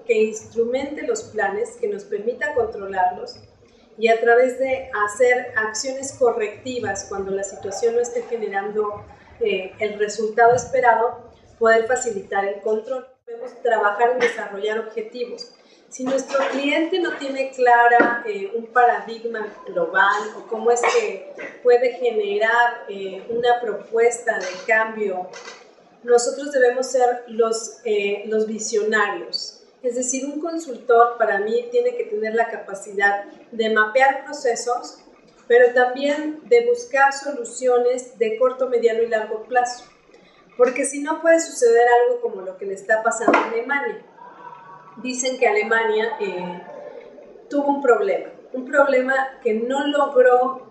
que instrumente los planes, que nos permita controlarlos y a través de hacer acciones correctivas cuando la situación no esté generando el resultado esperado, poder facilitar el control. Debemos trabajar en desarrollar objetivos. Si nuestro cliente no tiene clara un paradigma global o cómo es que puede generar una propuesta de cambio, nosotros debemos ser los visionarios. Es decir, un consultor para mí tiene que tener la capacidad de mapear procesos, pero también de buscar soluciones de corto, mediano y largo plazo. Porque si no puede suceder algo como lo que le está pasando a Alemania. Dicen que Alemania tuvo un problema que no logró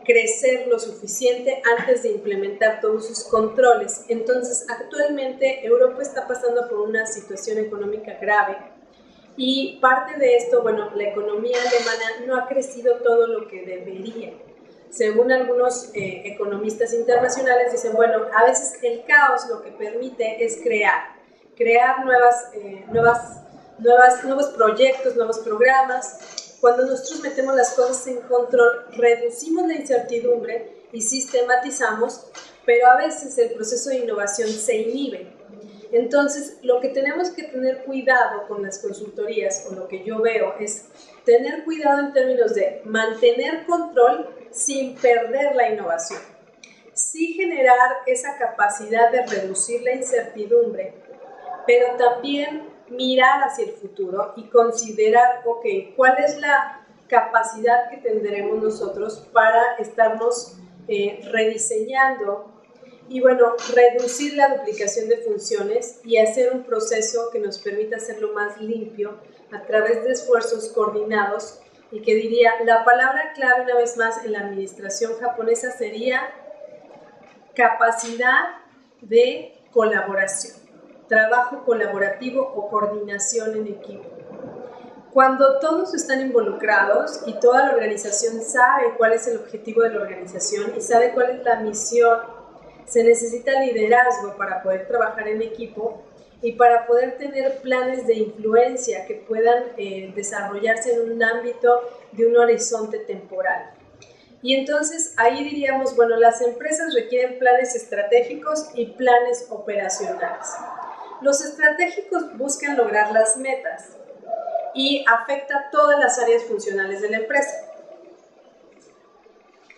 crecer lo suficiente antes de implementar todos sus controles. Entonces, actualmente Europa está pasando por una situación económica grave y parte de esto, bueno, la economía alemana no ha crecido todo lo que debería. Según algunos economistas internacionales dicen, bueno, a veces el caos lo que permite es crear nuevos proyectos, nuevos programas. Cuando nosotros metemos las cosas en control, reducimos la incertidumbre y sistematizamos, pero a veces el proceso de innovación se inhibe. Entonces, lo que tenemos que tener cuidado con las consultorías, o lo que yo veo, es tener cuidado en términos de mantener control sin perder la innovación. Sí generar esa capacidad de reducir la incertidumbre, pero también mirar hacia el futuro y considerar, ok, ¿cuál es la capacidad que tendremos nosotros para estarnos rediseñando y, bueno, reducir la duplicación de funciones y hacer un proceso que nos permita hacerlo más limpio a través de esfuerzos coordinados? Y que diría, la palabra clave una vez más en la administración japonesa sería capacidad de colaboración. Trabajo colaborativo o coordinación en equipo. Cuando todos están involucrados y toda la organización sabe cuál es el objetivo de la organización y sabe cuál es la misión, se necesita liderazgo para poder trabajar en equipo y para poder tener planes de influencia que puedan desarrollarse en un ámbito de un horizonte temporal. Y entonces ahí diríamos, bueno, las empresas requieren planes estratégicos y planes operacionales. Los estratégicos buscan lograr las metas y afecta a todas las áreas funcionales de la empresa.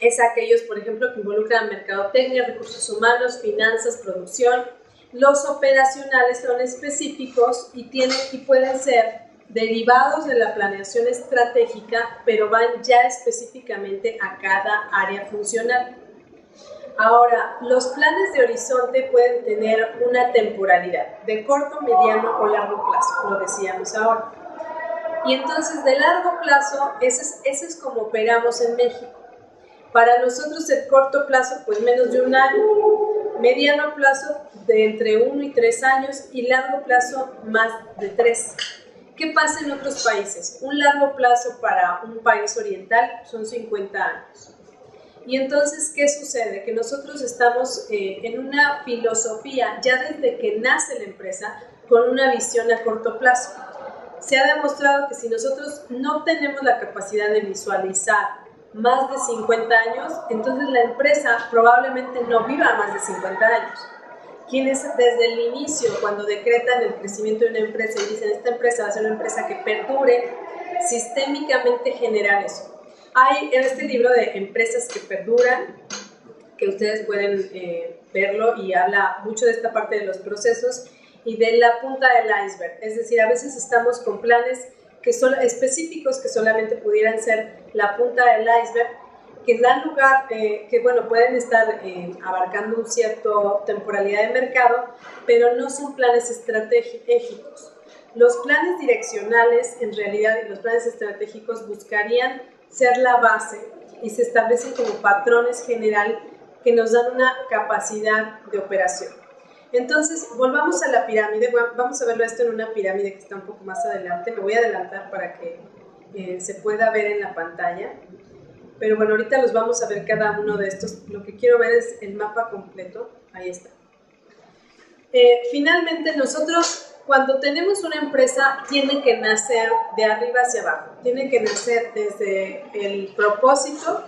Es aquellos, por ejemplo, que involucran mercadotecnia, recursos humanos, finanzas, producción. Los operacionales son específicos y pueden ser derivados de la planeación estratégica, pero van ya específicamente a cada área funcional. Ahora, los planes de horizonte pueden tener una temporalidad de corto, mediano o largo plazo, lo decíamos ahora. Y entonces, de largo plazo, ese es como operamos en México. Para nosotros, el corto plazo, pues menos de un año, mediano plazo de entre 1 y 3 años y largo plazo más de 3. ¿Qué pasa en otros países? Un largo plazo para un país oriental son 50 años. Y entonces, ¿qué sucede? Que nosotros estamos en una filosofía, ya desde que nace la empresa, con una visión a corto plazo. Se ha demostrado que si nosotros no tenemos la capacidad de visualizar más de 50 años, entonces la empresa probablemente no viva más de 50 años. Quienes desde el inicio, cuando decretan el crecimiento de una empresa y dicen, esta empresa va a ser una empresa que perdure, sistémicamente generan eso. Hay en este libro de Empresas que Perduran, que ustedes pueden verlo, y habla mucho de esta parte de los procesos y de la punta del iceberg. Es decir, a veces estamos con planes que son específicos, que solamente pudieran ser la punta del iceberg, que dan lugar, que bueno, pueden estar abarcando una cierta temporalidad de mercado, pero no son planes estratégicos. Los planes direccionales, en realidad, y los planes estratégicos buscarían ser la base y se establecen como patrones general que nos dan una capacidad de operación. Entonces, volvamos a la pirámide. Vamos a verlo esto en una pirámide que está un poco más adelante. Me voy a adelantar para que se pueda ver en la pantalla. Pero bueno, ahorita los vamos a ver cada uno de estos. Lo que quiero ver es el mapa completo. Ahí está. Finalmente, nosotros Cuando tenemos una empresa, tiene que nacer de arriba hacia abajo, tiene que nacer desde el propósito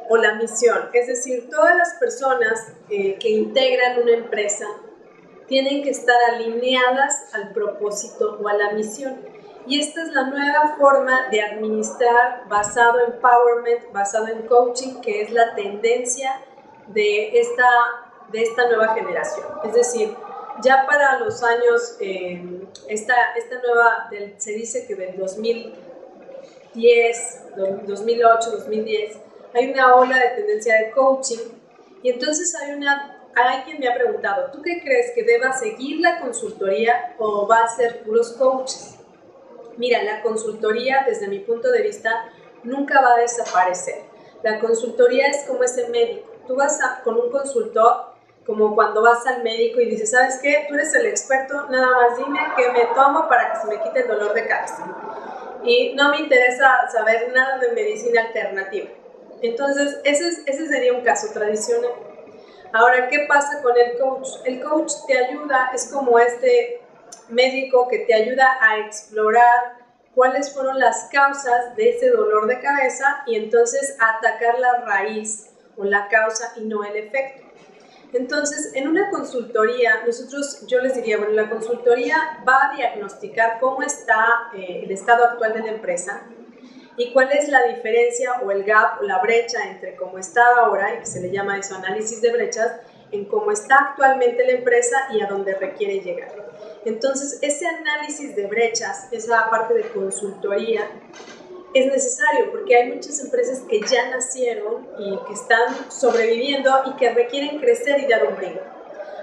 o la misión. Es decir, todas las personas que integran una empresa tienen que estar alineadas al propósito o a la misión. Y esta es la nueva forma de administrar basado en empowerment, basado en coaching, que es la tendencia de esta nueva generación. Es decir, ya para los años, esta nueva, se dice que del 2010, 2008, 2010, hay una ola de tendencia de coaching, y entonces hay quien me ha preguntado, ¿tú qué crees, que deba seguir la consultoría o va a ser puros coaches? Mira, la consultoría, desde mi punto de vista, nunca va a desaparecer. La consultoría es como ese médico. Tú vas con un consultor, como cuando vas al médico y dices, ¿sabes qué? Tú eres el experto, nada más dime qué me tomo para que se me quite el dolor de cabeza. Y no me interesa saber nada de medicina alternativa. Entonces, ese sería un caso tradicional. Ahora, ¿qué pasa con el coach? El coach te ayuda, es como este médico que te ayuda a explorar cuáles fueron las causas de ese dolor de cabeza y entonces atacar la raíz o la causa y no el efecto. Entonces, en una consultoría, yo les diría, bueno, la consultoría va a diagnosticar cómo está el estado actual de la empresa y cuál es la diferencia o el gap o la brecha entre cómo está ahora, y que se le llama eso análisis de brechas, en cómo está actualmente la empresa y a dónde requiere llegar. Entonces, ese análisis de brechas, esa parte de consultoría, es necesario porque hay muchas empresas que ya nacieron y que están sobreviviendo y que requieren crecer y dar un brinco.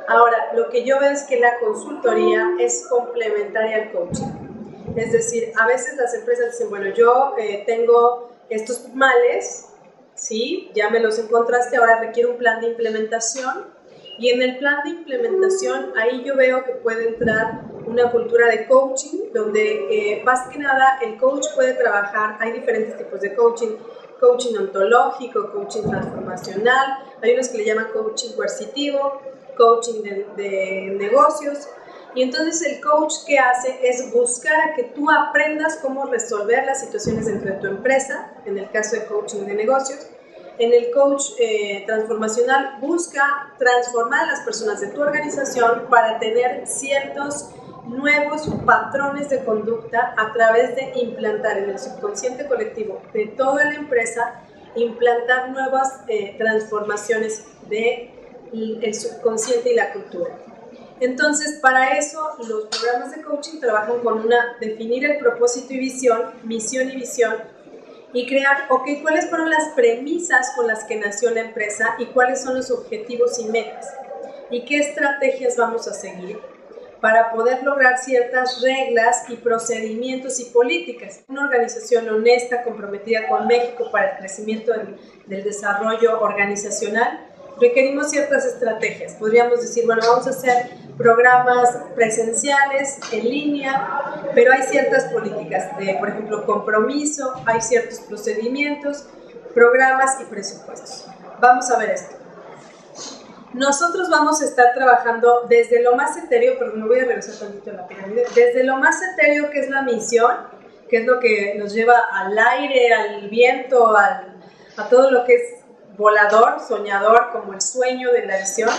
Ahora, lo que yo veo es que la consultoría es complementaria al coaching. Es decir, a veces las empresas dicen, bueno, yo tengo estos males, ¿sí? Ya me los encontraste, ahora requiero un plan de implementación. Y en el plan de implementación, ahí yo veo que puede entrar una cultura de coaching, donde más que nada el coach puede trabajar, hay diferentes tipos de coaching, coaching ontológico, coaching transformacional, hay unos que le llaman coaching coercitivo, coaching de negocios. Y entonces el coach, ¿qué hace? Es buscar a que tú aprendas cómo resolver las situaciones dentro de tu empresa, en el caso de coaching de negocios. En el coach transformacional busca transformar a las personas de tu organización para tener ciertos nuevos patrones de conducta a través de implantar en el subconsciente colectivo de toda la empresa, implantar nuevas transformaciones del subconsciente y la cultura. Entonces, para eso, los programas de coaching trabajan con definir el propósito y visión, misión y visión, y crear, ¿cuáles fueron las premisas con las que nació la empresa y cuáles son los objetivos y metas? ¿Y qué estrategias vamos a seguir para poder lograr ciertas reglas y procedimientos y políticas? Una organización honesta, comprometida con México para el crecimiento del desarrollo organizacional, requerimos ciertas estrategias. Podríamos decir, bueno, vamos a hacer programas presenciales, en línea, pero hay ciertas políticas de, por ejemplo, compromiso, hay ciertos procedimientos, programas y presupuestos. Vamos a ver esto. Nosotros vamos a estar trabajando desde lo más etéreo, pero me voy a regresar tantito a la pirámide, desde lo más etéreo, que es la misión, que es lo que nos lleva al aire, al viento, a todo lo que es volador, soñador, como el sueño de la visión,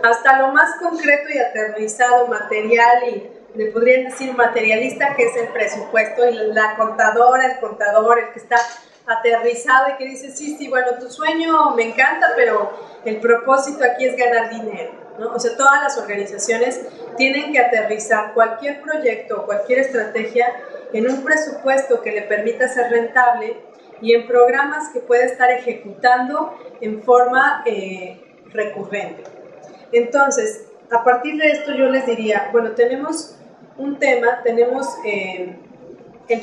hasta lo más concreto y aterrizado, material y le podrían decir materialista, que es el presupuesto, y la contadora, el contador, el que está aterrizado y que dice, sí, bueno, tu sueño me encanta, pero el propósito aquí es ganar dinero, ¿no? O sea, todas las organizaciones tienen que aterrizar cualquier proyecto o cualquier estrategia en un presupuesto que le permita ser rentable y en programas que pueda estar ejecutando en forma recurrente. Entonces, a partir de esto yo les diría, bueno, tenemos un tema, tenemos el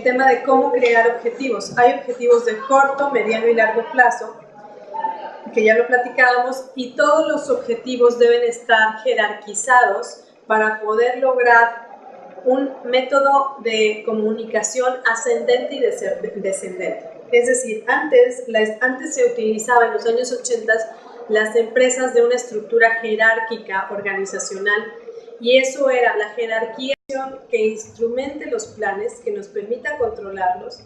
tema de cómo crear objetivos. Hay objetivos de corto, mediano y largo plazo, que ya lo platicábamos, y todos los objetivos deben estar jerarquizados para poder lograr un método de comunicación ascendente y descendente. Es decir, antes se utilizaba en los años 80 las empresas de una estructura jerárquica organizacional Y eso era la jerarquía que instrumente los planes, que nos permita controlarlos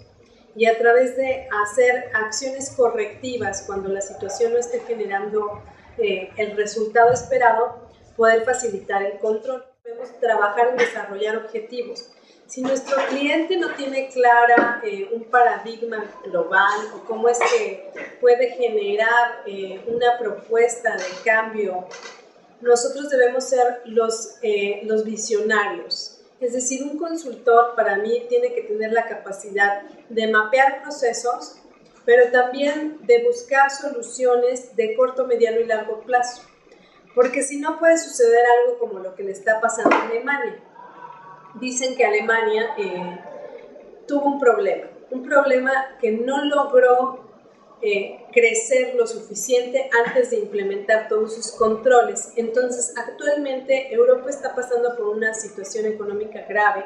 y a través de hacer acciones correctivas cuando la situación no esté generando el resultado esperado, poder facilitar el control. Debemos trabajar en desarrollar objetivos. Si nuestro cliente no tiene clara un paradigma global o cómo es que puede generar una propuesta de cambio, nosotros debemos ser los visionarios. Es decir, un consultor para mí tiene que tener la capacidad de mapear procesos, pero también de buscar soluciones de corto, mediano y largo plazo. Porque si no puede suceder algo como lo que le está pasando a Alemania. Dicen que Alemania tuvo un problema que no logró crecer lo suficiente antes de implementar todos sus controles. Entonces, actualmente Europa está pasando por una situación económica grave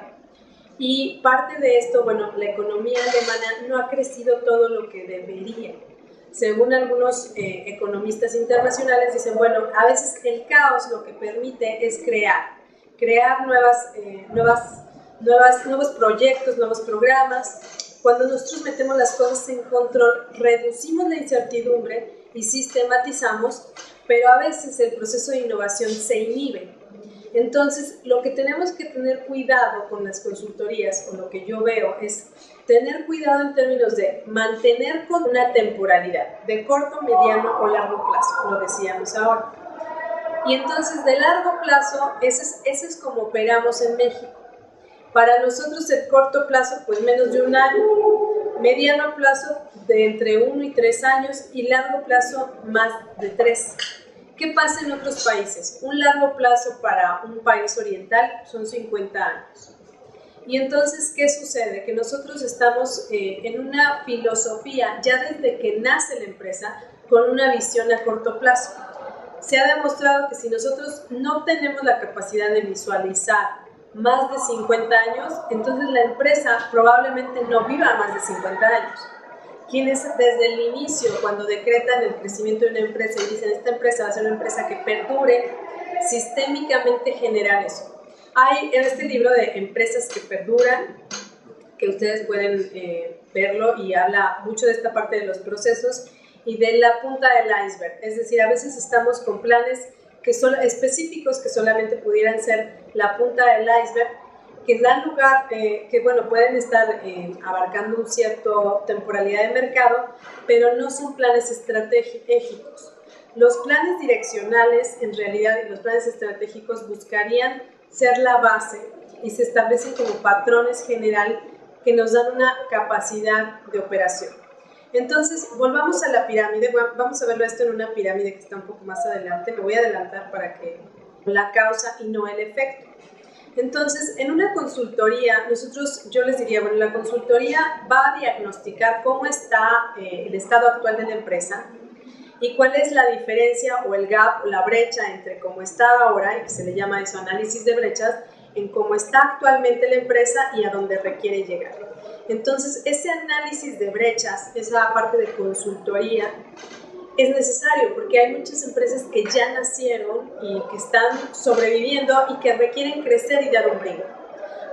y parte de esto, bueno, la economía alemana no ha crecido todo lo que debería. Según algunos economistas internacionales dicen, bueno, a veces el caos lo que permite es crear nuevos proyectos, nuevos programas. Cuando nosotros metemos las cosas en control, reducimos la incertidumbre y sistematizamos, pero a veces el proceso de innovación se inhibe. Entonces, lo que tenemos que tener cuidado con las consultorías, o lo que yo veo, es tener cuidado en términos de mantener con una temporalidad de corto, mediano o largo plazo, lo decíamos ahora. Y entonces, de largo plazo, ese es como operamos en México. Para nosotros el corto plazo, pues menos de un año, mediano plazo de entre 1 y 3 años y largo plazo más de 3. ¿Qué pasa en otros países? Un largo plazo para un país oriental son 50 años. Y entonces, ¿qué sucede? Que nosotros estamos en una filosofía, ya desde que nace la empresa, con una visión a corto plazo. Se ha demostrado que si nosotros no tenemos la capacidad de visualizar más de 50 años, entonces la empresa probablemente no viva más de 50 años. Quienes desde el inicio, cuando decretan el crecimiento de una empresa y dicen esta empresa va a ser una empresa que perdure, sistémicamente generan eso. Hay este libro de Empresas que Perduran, que ustedes pueden verlo y habla mucho de esta parte de los procesos y de la punta del iceberg. Es decir, a veces estamos con planes que son específicos que solamente pudieran ser la punta del iceberg, que dan lugar, que bueno, pueden estar abarcando una cierta temporalidad de mercado, pero no son planes estratégicos. Los planes direccionales, en realidad, y los planes estratégicos buscarían ser la base y se establecen como patrones general que nos dan una capacidad de operación. Entonces, volvamos a la pirámide. Vamos a verlo esto en una pirámide que está un poco más adelante. Me voy a adelantar para que la causa y no el efecto. Entonces, en una consultoría, yo les diría, bueno, la consultoría va a diagnosticar cómo está el estado actual de la empresa y cuál es la diferencia o el gap o la brecha entre cómo está ahora, y que se le llama eso análisis de brechas, en cómo está actualmente la empresa y a dónde requiere llegar. Entonces, ese análisis de brechas, esa parte de consultoría, es necesario porque hay muchas empresas que ya nacieron y que están sobreviviendo y que requieren crecer y dar un brinco.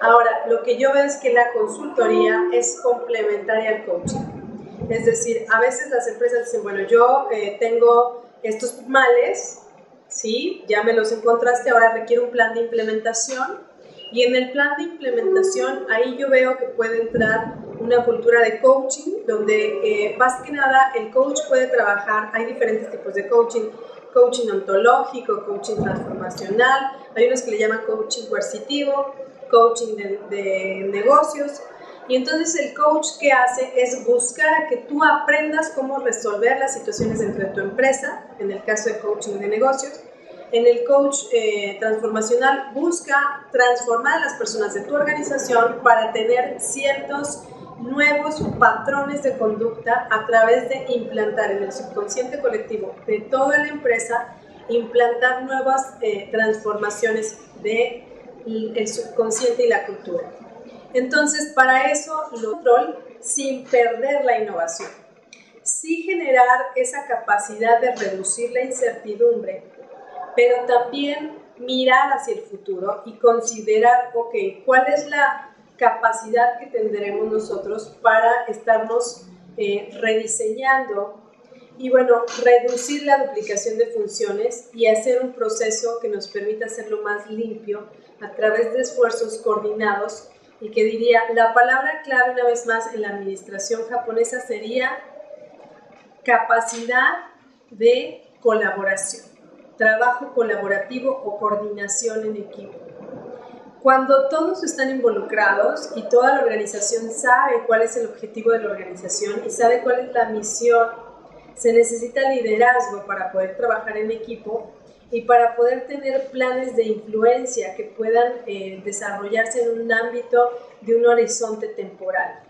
Ahora, lo que yo veo es que la consultoría es complementaria al coaching. Es decir, a veces las empresas dicen, bueno, yo tengo estos males, ¿sí? Ya me los encontraste, ahora requiero un plan de implementación. Y en el plan de implementación, ahí yo veo que puede entrar una cultura de coaching, donde más que nada el coach puede trabajar, hay diferentes tipos de coaching, coaching ontológico, coaching transformacional, hay unos que le llaman coaching coercitivo, coaching de negocios, y entonces el coach que hace es buscar a que tú aprendas cómo resolver las situaciones dentro de tu empresa, en el caso de coaching de negocios. En el coach transformacional busca transformar a las personas de tu organización para tener ciertos nuevos patrones de conducta a través de implantar en el subconsciente colectivo de toda la empresa, implantar nuevas transformaciones del subconsciente y la cultura. Entonces, para eso, control sin perder la innovación. Sí generar esa capacidad de reducir la incertidumbre, pero también mirar hacia el futuro y considerar, ok, ¿cuál es la capacidad que tendremos nosotros para estarnos rediseñando y, bueno, reducir la duplicación de funciones y hacer un proceso que nos permita hacerlo más limpio a través de esfuerzos coordinados? Y que diría, la palabra clave una vez más en la administración japonesa sería capacidad de colaboración, trabajo colaborativo o coordinación en equipo. Cuando todos están involucrados y toda la organización sabe cuál es el objetivo de la organización y sabe cuál es la misión, se necesita liderazgo para poder trabajar en equipo y para poder tener planes de influencia que puedan desarrollarse en un ámbito de un horizonte temporal.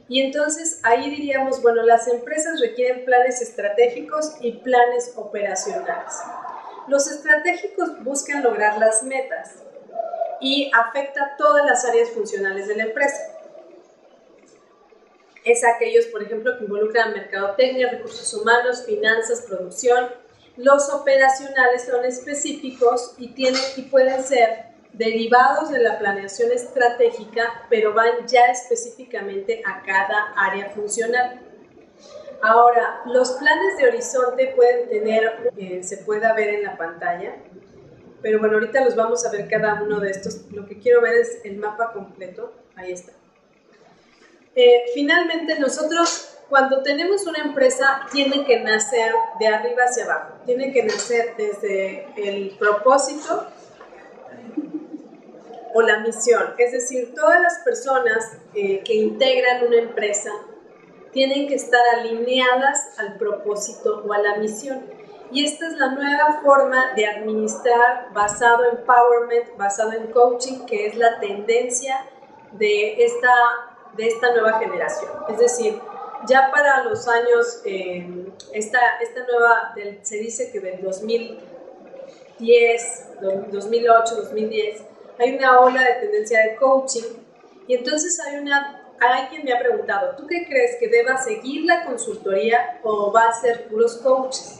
Y entonces ahí diríamos, bueno, las empresas requieren planes estratégicos y planes operacionales. Los estratégicos buscan lograr las metas y afecta a todas las áreas funcionales de la empresa. Es aquellos, por ejemplo, que involucran mercadotecnia, recursos humanos, finanzas, producción. Los operacionales son específicos y pueden ser derivados de la planeación estratégica, pero van ya específicamente a cada área funcional. Ahora, los planes de horizonte pueden tener, se pueda ver en la pantalla, pero bueno, ahorita los vamos a ver cada uno de estos. Lo que quiero ver es el mapa completo. Ahí está. Finalmente, nosotros, cuando tenemos una empresa, tiene que nacer de arriba hacia abajo. Tiene que nacer desde el propósito o la misión. Es decir, todas las personas que integran una empresa tienen que estar alineadas al propósito o a la misión. Y esta es la nueva forma de administrar basado en empowerment, basado en coaching, que es la tendencia de esta nueva generación. Es decir, ya para los años, esta nueva, se dice que del 2010, 2008, 2010, hay una ola de tendencia de coaching y entonces hay quien me ha preguntado, ¿tú qué crees, que deba seguir la consultoría o va a ser puros coaches?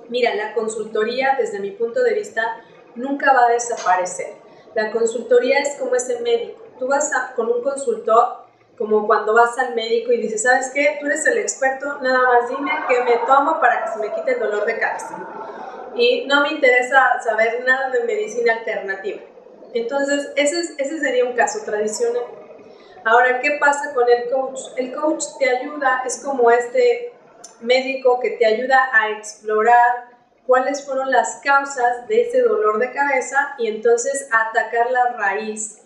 Mira, la consultoría, desde mi punto de vista, nunca va a desaparecer. La consultoría es como ese médico. Tú vas con un consultor, como cuando vas al médico y dices, ¿sabes qué? Tú eres el experto, nada más dime qué me tomo para que se me quite el dolor de cabeza. Y no me interesa saber nada de medicina alternativa. Entonces, ese sería un caso tradicional. Ahora, ¿qué pasa con el coach? El coach te ayuda, es como este médico que te ayuda a explorar cuáles fueron las causas de ese dolor de cabeza y entonces a atacar la raíz